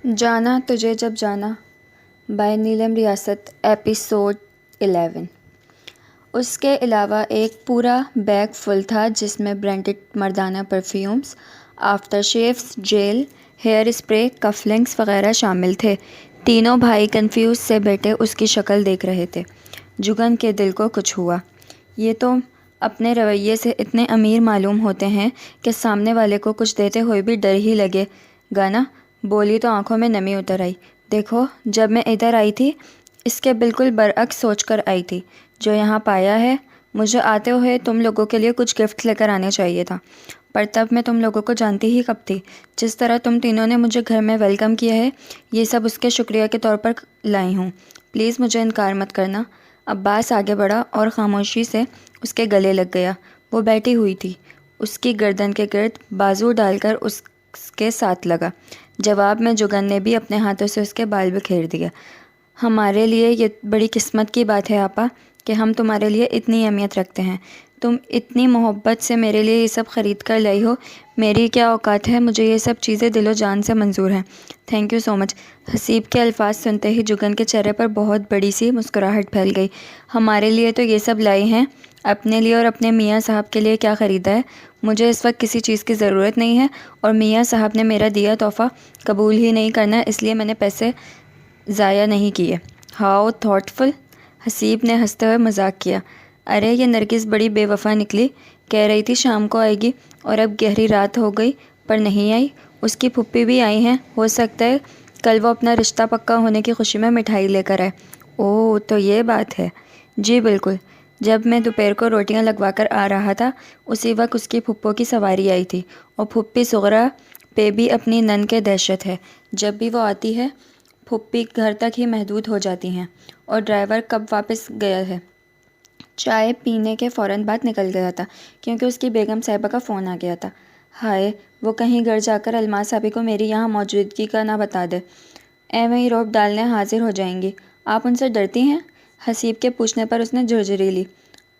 جانا تجھے جب جانا بائے نیلم ریاست ایپیسوڈ 11۔ اس کے علاوہ ایک پورا بیگ فل تھا جس میں برانڈڈ مردانہ perfumes, after shaves, gel, hair spray, cuff links وغیرہ شامل تھے۔ تینوں بھائی کنفیوز سے بیٹھے اس کی شکل دیکھ رہے تھے۔ جگن کے دل کو کچھ ہوا۔ یہ تو اپنے رویے سے اتنے امیر معلوم ہوتے ہیں کہ سامنے والے کو کچھ دیتے ہوئے بھی ڈر ہی لگے گا نا۔ بولی تو آنکھوں میں نمی اتر آئی۔ دیکھو، جب میں ادھر آئی تھی اس کے بالکل برعکس سوچ کر آئی تھی جو یہاں پایا ہے۔ مجھے آتے ہوئے تم لوگوں کے لیے کچھ گفٹ لے کر آنے چاہیے تھا، پر تب میں تم لوگوں کو جانتی ہی کب تھی۔ جس طرح تم تینوں نے مجھے گھر میں ویلکم کیا ہے، یہ سب اس کے شکریہ کے طور پر لائی ہوں۔ پلیز مجھے انکار مت کرنا۔ عباس آگے بڑھا اور خاموشی سے اس کے گلے لگ گیا۔ وہ بیٹھی ہوئی تھی، اس کی گردن کے گرد بازو ڈال کر اس کے ساتھ لگا۔ جواب میں جگن نے بھی اپنے ہاتھوں سے اس کے بال بکھیر دیا۔ ہمارے لیے یہ بڑی قسمت کی بات ہے آپا کہ ہم تمہارے لیے اتنی اہمیت رکھتے ہیں۔ تم اتنی محبت سے میرے لیے یہ سب خرید کر لائی ہو۔ میری کیا اوقات ہے، مجھے یہ سب چیزیں دل و جان سے منظور ہیں۔ تھینک یو سو مچ۔ حسیب کے الفاظ سنتے ہی جگن کے چہرے پر بہت بڑی سی مسکراہٹ پھیل گئی۔ ہمارے لیے تو یہ سب لائی ہیں، اپنے لیے اور اپنے میاں صاحب کے لیے کیا خریدا ہے؟ مجھے اس وقت کسی چیز کی ضرورت نہیں ہے، اور میاں صاحب نے میرا دیا تحفہ قبول ہی نہیں کرنا، اس لیے میں نے پیسے ضائع نہیں کیے۔ ہاؤ تھاٹ فل، حسیب نے ہنستے ہوئے مذاق کیا۔ ارے یہ نرگس بڑی بے وفا نکلی، کہہ رہی تھی شام کو آئے گی اور اب گہری رات ہو گئی پر نہیں آئی۔ اس کی پھپھی بھی آئی ہیں، ہو سکتا ہے کل وہ اپنا رشتہ پکا ہونے کی خوشی میں مٹھائی لے کر آئے۔ اوہ تو یہ بات ہے۔ جی بالکل، جب میں دوپہر کو روٹیاں لگوا کر آ رہا تھا اسی وقت اس کی پھپھو کی سواری آئی تھی، اور پھپھی صغرا پہ بھی اپنی نن کے دہشت ہے۔ جب بھی وہ آتی ہے پھپھی گھر تک ہی محدود ہو جاتی ہیں، اور ڈرائیور کب واپس گیا ہے؟ چائے پینے کے فوراً بعد نکل گیا تھا کیونکہ اس کی بیگم صاحبہ کا فون آ گیا تھا۔ ہائے، وہ کہیں گھر جا کر الماس آپی کو میری یہاں موجودگی کا نہ بتا دے، ایویں ہی روپ ڈالنے حاضر ہو جائیں گی۔ آپ ان سے ڈرتی ہیں؟ حسیب کے پوچھنے پر اس نے جھرجھری لی۔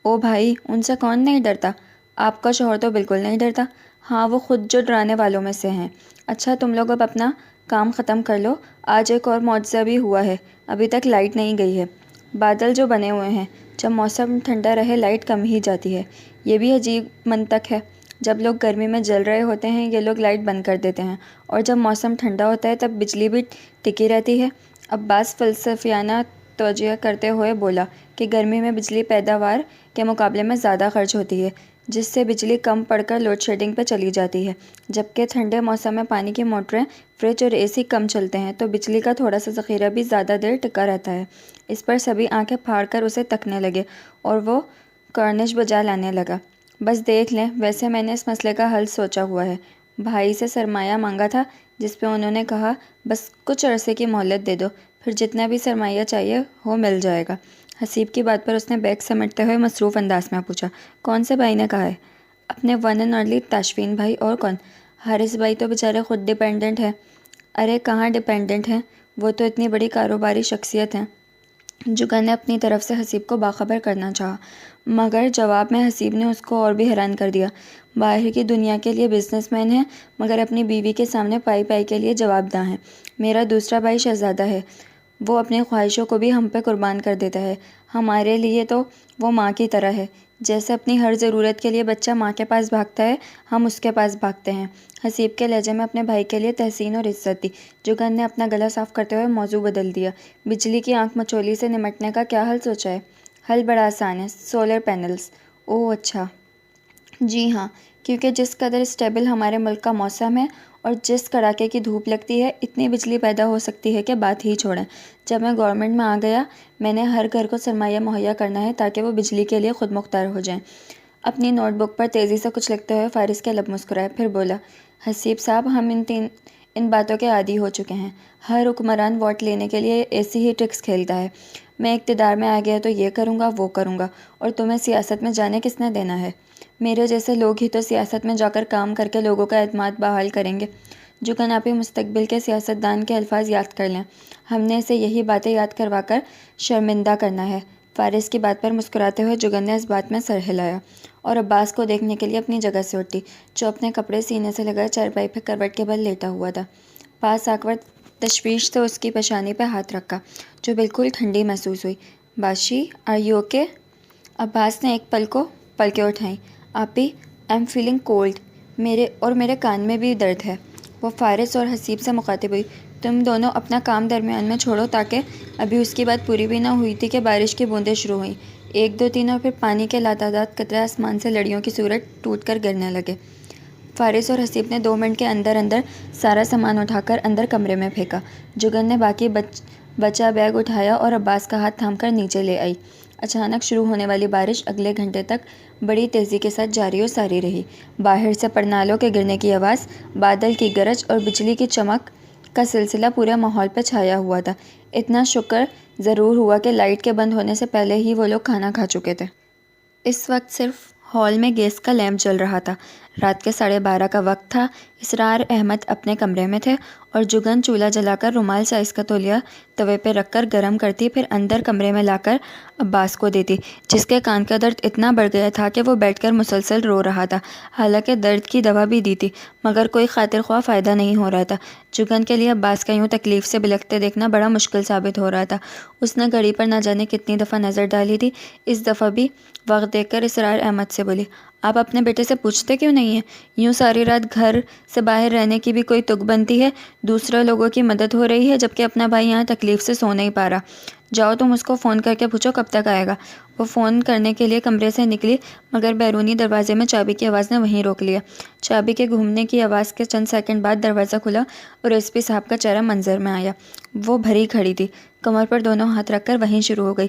او بھائی، ان سے کون نہیں ڈرتا؟ آپ کا شوہر تو بالکل نہیں ڈرتا۔ ہاں، وہ خود جو ڈرانے والوں میں سے ہیں۔ اچھا تم لوگ اب اپنا کام ختم کر لو، آج ایک اور معجزہ بھی ہوا ہے، ابھی تک لائٹ نہیں گئی ہے۔ بادل جو بنے ہوئے ہیں، جب موسم ٹھنڈا رہے لائٹ کم ہی جاتی ہے۔ یہ بھی عجیب منطق ہے، جب لوگ گرمی میں جل رہے ہوتے ہیں یہ لوگ لائٹ بند کر دیتے ہیں، اور جب موسم ٹھنڈا ہوتا ہے تب بجلی بھی ٹکی رہتی ہے۔ عباس فلسفیانہ توجیہ کرتے ہوئے بولا کہ گرمی میں بجلی پیداوار کے مقابلے میں زیادہ خرچ ہوتی ہے، جس سے بجلی کم پڑ کر لوڈ شیڈنگ پہ چلی جاتی ہے، جبکہ ٹھنڈے موسم میں پانی کی موٹریں، فریج اور اے سی کم چلتے ہیں تو بجلی کا تھوڑا سا ذخیرہ بھی زیادہ دیر ٹکا رہتا ہے۔ اس پر سبھی آنکھیں پھاڑ کر اسے تکنے لگے اور وہ کارنش بجا لانے لگا۔ بس دیکھ لیں، ویسے میں نے اس مسئلے کا حل سوچا ہوا ہے۔ بھائی سے سرمایہ مانگا تھا جس پہ انہوں نے کہا بس کچھ عرصے کی مہلت دے دو، پھر جتنا بھی سرمایہ چاہیے ہو مل جائے گا۔ حسیب کی بات پر اس نے بیگ سمیٹتے ہوئے مصروف انداز میں پوچھا، کون سے بھائی نے کہا ہے؟ اپنے ون اینڈ اونلی تاشفین بھائی، اور کون؟ حارث بھائی تو بیچارے خود ڈیپینڈنٹ ہیں۔ ارے کہاں ڈیپینڈنٹ ہیں، وہ تو اتنی بڑی کاروباری شخصیت ہیں۔ جگن نے اپنی طرف سے حسیب کو باخبر کرنا چاہا، مگر جواب میں حسیب نے اس کو اور بھی حیران کر دیا۔ باہر کی دنیا کے لیے بزنس مین ہیں مگر اپنی بیوی کے سامنے پائی پائی کے لیے جواب دہ ہیں۔ میرا دوسرا بھائی شہزادہ ہے، وہ اپنی خواہشوں کو بھی ہم پہ قربان کر دیتا ہے۔ ہمارے لیے تو وہ ماں کی طرح ہے، جیسے اپنی ہر ضرورت کے لیے بچہ ماں کے پاس بھاگتا ہے ہم اس کے پاس بھاگتے ہیں۔ حسیب کے لہجے میں اپنے بھائی کے لیے تحسین اور عزت تھی۔ جگن نے اپنا گلا صاف کرتے ہوئے موضوع بدل دیا۔ بجلی کی آنکھ مچولی سے نمٹنے کا کیا حل سوچا ہے؟ حل بڑا آسان ہے، سولر پینلز۔ اوہ اچھا۔ جی ہاں، کیونکہ جس قدر اسٹیبل ہمارے ملک کا موسم ہے اور جس کڑاکے کی دھوپ لگتی ہے، اتنی بجلی پیدا ہو سکتی ہے کہ بات ہی چھوڑیں۔ جب میں گورنمنٹ میں آ گیا میں نے ہر گھر کو سرمایہ مہیا کرنا ہے تاکہ وہ بجلی کے لیے خود مختار ہو جائیں۔ اپنی نوٹ بک پر تیزی سے کچھ لکھتے ہوئے فارس کے لب مسکرائے، پھر بولا، حسیب صاحب ہم ان باتوں کے عادی ہو چکے ہیں۔ ہر حکمران ووٹ لینے کے لیے ایسی ہی ٹرکس کھیلتا ہے، میں اقتدار میں آ گیا تو یہ کروں گا وہ کروں گا، اور تمہیں سیاست میں جانے کس نے دینا ہے؟ میرے جیسے لوگ ہی تو سیاست میں جا کر کام کر کے لوگوں کا اعتماد بحال کریں گے۔ جگن آپ ہی مستقبل کے سیاستدان کے الفاظ یاد کر لیں، ہم نے اسے یہی باتیں یاد کروا کر شرمندہ کرنا ہے۔ فارس کی بات پر مسکراتے ہوئے جگن نے اس بات میں سر ہلایا اور عباس کو دیکھنے کے لیے اپنی جگہ سے اٹھی جو اپنے کپڑے سینے سے لگائے چارپائی پہ کروٹ کے بل لیٹا ہوا تھا۔ پاس آ کر تشویش سے اس کی پیشانی پہ ہاتھ رکھا جو بالکل ٹھنڈی محسوس ہوئی۔ باشی آر یو اوکے؟ عباس نے ایک پل کو پلکیں اٹھائیں۔ آپی آئی ایم فیلنگ کولڈ، میرے کان میں بھی درد ہے۔ وہ فارس اور حسیب سے مخاطب ہوئی، تم دونوں اپنا کام درمیان میں چھوڑو تاکہ ابھی اس کی بات پوری بھی نہ ہوئی تھی کہ بارش کی بوندیں شروع ہوئیں، 1 2 3 اور پھر پانی کے لاتعداد قطرے آسمان سے لڑیوں کی صورت ٹوٹ کر گرنے لگے۔ فارس اور حسیب نے 2 منٹ کے اندر سارا سامان اٹھا کر اندر کمرے میں پھینکا۔ جگن نے باقی بچا بیگ اٹھایا اور عباس کا ہاتھ تھام کر نیچے لے آئی۔ اچانک شروع ہونے والی بارش اگلے گھنٹے تک بڑی تیزی کے ساتھ جاری و ساری رہی۔ باہر سے پرنالوں کے گرنے کی آواز، بادل کی گرج اور بجلی کی چمک کا سلسلہ پورے ماحول پر چھایا ہوا تھا۔ اتنا شکر ضرور ہوا کہ لائٹ کے بند ہونے سے پہلے ہی وہ لوگ کھانا کھا چکے تھے۔ اس وقت صرف ہال میں گیس کا لیمپ جل رہا تھا۔ رات کے 12:30 کا وقت تھا۔ اسرار احمد اپنے کمرے میں تھے اور جگن چولہا جلا کر رومال سائز کا تولیہ توے پہ رکھ کر گرم کرتی، پھر اندر کمرے میں لا کر عباس کو دیتی، جس کے کان کا درد اتنا بڑھ گیا تھا کہ وہ بیٹھ کر مسلسل رو رہا تھا۔ حالانکہ درد کی دوا بھی دی تھی مگر کوئی خاطر خواہ فائدہ نہیں ہو رہا تھا۔ جگن کے لیے عباس کا یوں تکلیف سے بلکتے دیکھنا بڑا مشکل ثابت ہو رہا تھا۔ اس نے گھڑی پر نہ جانے کتنی دفعہ نظر ڈالی تھی۔ اس دفعہ بھی وقت دیکھ کر اسرار احمد سے بولی، آپ اپنے بیٹے سے پوچھتے کیوں نہیں ہیں؟ یوں ساری رات گھر سے باہر رہنے کی بھی کوئی تک بنتی ہے؟ دوسرے لوگوں کی مدد ہو رہی ہے جبکہ اپنا بھائی یہاں تکلیف سے سو نہیں پا رہا۔ جاؤ تم اس کو فون کر کے پوچھو کب تک آئے گا۔ وہ فون کرنے کے لیے کمرے سے نکلی مگر بیرونی دروازے میں چابی کی آواز نے وہیں روک لیا۔ چابی کے گھومنے کی آواز کے چند سیکنڈ بعد دروازہ کھلا اور ایس پی صاحب کا چہرہ منظر میں آیا۔ وہ بھری کھڑی تھی، کمر پر دونوں ہاتھ رکھ کر وہیں شروع ہو گئی۔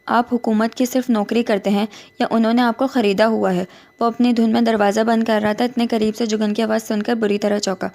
آپ حکومت کی صرف نوکری کرتے ہیں یا انہوں نے آپ کو خریدا ہوا ہے؟ وہ اپنی دھن میں دروازہ بند کر رہا تھا، اتنے قریب سے جگن کی آواز سن کر بری طرح چونکا۔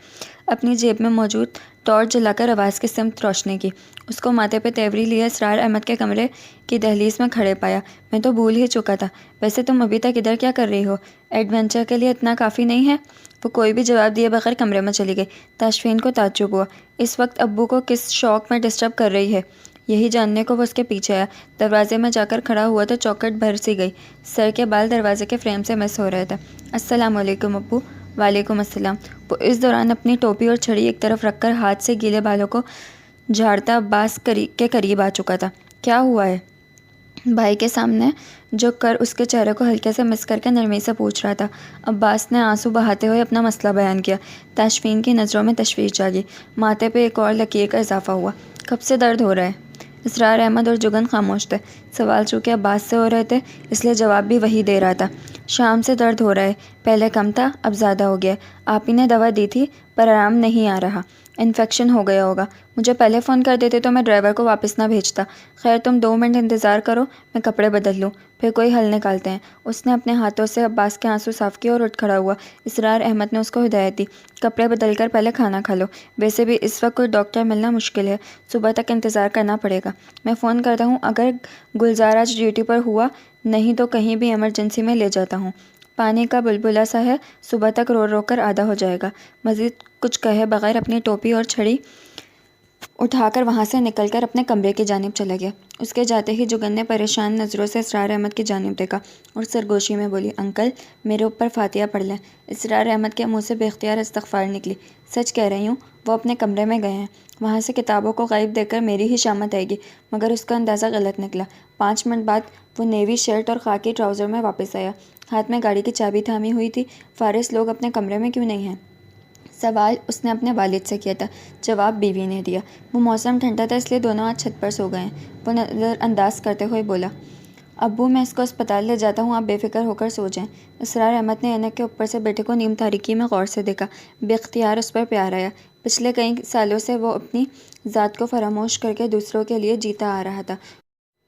اپنی جیب میں موجود ٹارچ جلا کر آواز کی سمت روشنی کی۔ اس کو ماتھے پہ تیوری لیے اسرار احمد کے کمرے کی دہلیز میں کھڑے پایا۔ میں تو بھول ہی چکا تھا، ویسے تم ابھی تک ادھر کیا کر رہی ہو؟ ایڈونچر کے لیے اتنا کافی نہیں ہے؟ وہ کوئی بھی جواب دیے بغیر کمرے میں چلی گئی۔ تاشفین کو تعجب ہوا، اس وقت ابو کو کس شوق میں ڈسٹرب کر رہی ہے؟ یہی جاننے کو وہ اس کے پیچھے آیا۔ دروازے میں جا کر کھڑا ہوا تو چوکٹ بھر سی گئی، سر کے بال دروازے کے فریم سے مس ہو رہے تھے۔ السلام علیکم ابو۔ وعلیکم السلام۔ وہ اس دوران اپنی ٹوپی اور چھڑی ایک طرف رکھ کر ہاتھ سے گیلے بالوں کو جھاڑتا عباس کے قریب آ چکا تھا۔ کیا ہوا ہے؟ بھائی کے سامنے جو کر اس کے چہرے کو ہلکے سے مس کر کے نرمی سے پوچھ رہا تھا۔ عباس نے آنسو بہاتے ہوئے اپنا مسئلہ بیان کیا۔ تاشفین کی نظروں میں تشویش جاگی، ماتھے پہ ایک اور لکیر کا اضافہ ہوا۔ کب سے درد ہو رہا ہے؟ اسرار احمد اور جگن خاموش تھے۔ سوال چونکہ عباس سے ہو رہے تھے اس لیے جواب بھی وہی دے رہا تھا۔ شام سے درد ہو رہا ہے، پہلے کم تھا اب زیادہ ہو گیا ہے۔ آپ ہی نے دوا دی تھی پر آرام نہیں آ رہا، انفیکشن ہو گیا ہوگا۔ مجھے پہلے فون کر دیتے تو میں ڈرائیور کو واپس نہ بھیجتا۔ خیر تم 2 منٹ انتظار کرو، میں کپڑے بدل لوں، پھر کوئی حل نکالتے ہیں۔ اس نے اپنے ہاتھوں سے عباس کے آنسو صاف کیے اور اٹھ کھڑا ہوا۔ اسرار احمد نے اس کو ہدایت دی، کپڑے بدل کر پہلے کھانا کھا لو، ویسے بھی اس وقت کوئی ڈاکٹر ملنا مشکل ہے، صبح تک انتظار کرنا پڑے گا۔ میں فون کرتا ہوں اگر گلزار آج ڈیوٹی پر ہوا، نہیں تو کہیں بھی ایمرجنسی میں لے جاتا ہوں۔ پانی کا بلبلا سا ہے، صبح تک رو رو کر آدھا ہو جائے گا۔ مزید کچھ کہے بغیر اپنی ٹوپی اور چھڑی اٹھا کر وہاں سے نکل کر اپنے کمرے کی جانب چلا گیا۔ اس کے جاتے ہی جگن نے پریشان نظروں سے اسرار احمد کی جانب دیکھا اور سرگوشی میں بولی، انکل میرے اوپر فاتحہ پڑھ لیں۔ اسرار احمد کے منہ سے بے اختیار استغفار نکلی۔ سچ کہہ رہی ہوں، وہ اپنے کمرے میں گئے ہیں، وہاں سے کتابوں کو غائب دیکھ کر میری ہی شامت آئے گی، مگر اس کا اندازہ غلط نکلا۔ 5 منٹ بعد وہ نیوی شرٹ اور خاکی ٹراؤزر میں واپس آیا، ہاتھ میں گاڑی کی چابی تھامی ہوئی تھی۔ فارس لوگ اپنے کمرے میں کیوں نہیں ہیں؟ سوال اس نے اپنے والد سے کیا تھا، جواب بیوی نے دیا۔ وہ موسم ٹھنڈا تھا اس لیے دونوں آج چھت پر سو گئے ہیں۔ وہ نظر انداز کرتے ہوئے بولا، ابو میں اس کو اسپتال لے جاتا ہوں، آپ بے فکر ہو کر سو جائیں۔ اسرار احمد نے اینک کے اوپر سے بیٹے کو نیم تاریکی میں غور سے دیکھا، بے اختیار اس پر پیار آیا۔ پچھلے کئی سالوں سے وہ اپنی ذات کو فراموش کر کے دوسروں کے لیے جیتا آ رہا تھا،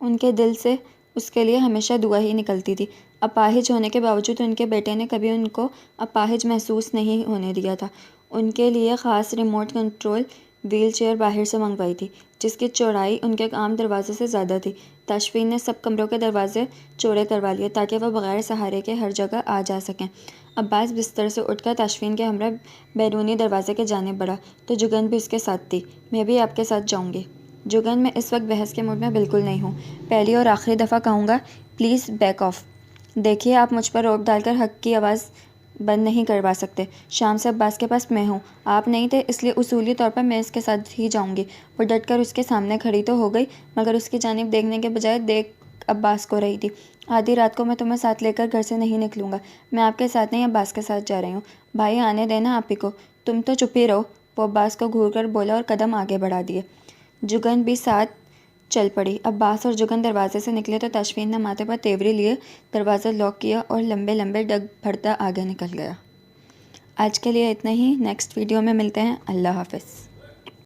ان کے دل سے اس کے لیے ہمیشہ دعا ہی نکلتی تھی۔ اپاہج ہونے کے باوجود ان کے بیٹے نے کبھی ان کو اپاہج محسوس نہیں ہونے دیا تھا۔ ان کے لیے خاص ریموٹ کنٹرول وہیل چیئر باہر سے منگوائی تھی جس کی چوڑائی ان کے عام دروازے سے زیادہ تھی۔ تاشفین نے سب کمروں کے دروازے چوڑے کروا لیے تاکہ وہ بغیر سہارے کے ہر جگہ آ جا سکیں۔ عباس بستر سے اٹھ کر تاشفین کے ہمراہ بیرونی دروازے کے جانب بڑھا تو جگن بھی اس کے ساتھ تھی۔ میں بھی آپ کے ساتھ جاؤں گی۔ جگن میں اس وقت بحث کے موڈ میں بالکل نہیں ہوں، پہلی اور آخری دفعہ کہوں گا، پلیز بیک آف۔ دیکھیے آپ مجھ پر روب ڈال کر حق کی آواز بند نہیں کروا سکتے۔ شام سے عباس کے پاس میں ہوں، آپ نہیں تھے، اس لیے اصولی طور پر میں اس کے ساتھ ہی جاؤں گی۔ وہ ڈٹ کر اس کے سامنے کھڑی تو ہو گئی، مگر اس کی جانب دیکھنے کے بجائے دیکھ عباس کو رہی تھی۔ آدھی رات کو میں تمہیں ساتھ لے کر گھر سے نہیں نکلوں گا۔ میں آپ کے ساتھ نہیں، عباس کے ساتھ جا رہی ہوں۔ بھائی آنے دینا آپ ہی کو، تم تو چپ ہی رہو، وہ عباس کو گھور کر بولا اور قدم آگے بڑھا دیے۔ جگن بھی ساتھ چل پڑی۔ عباس اور جگن دروازے سے نکلے تو تشفین نے ماتھے پر تیوری لیے دروازہ لاک کیا اور لمبے لمبے ڈگ بھرتا آگے نکل گیا۔ آج کے لیے اتنا ہی، نیکسٹ ویڈیو میں ملتے ہیں۔ اللہ حافظ۔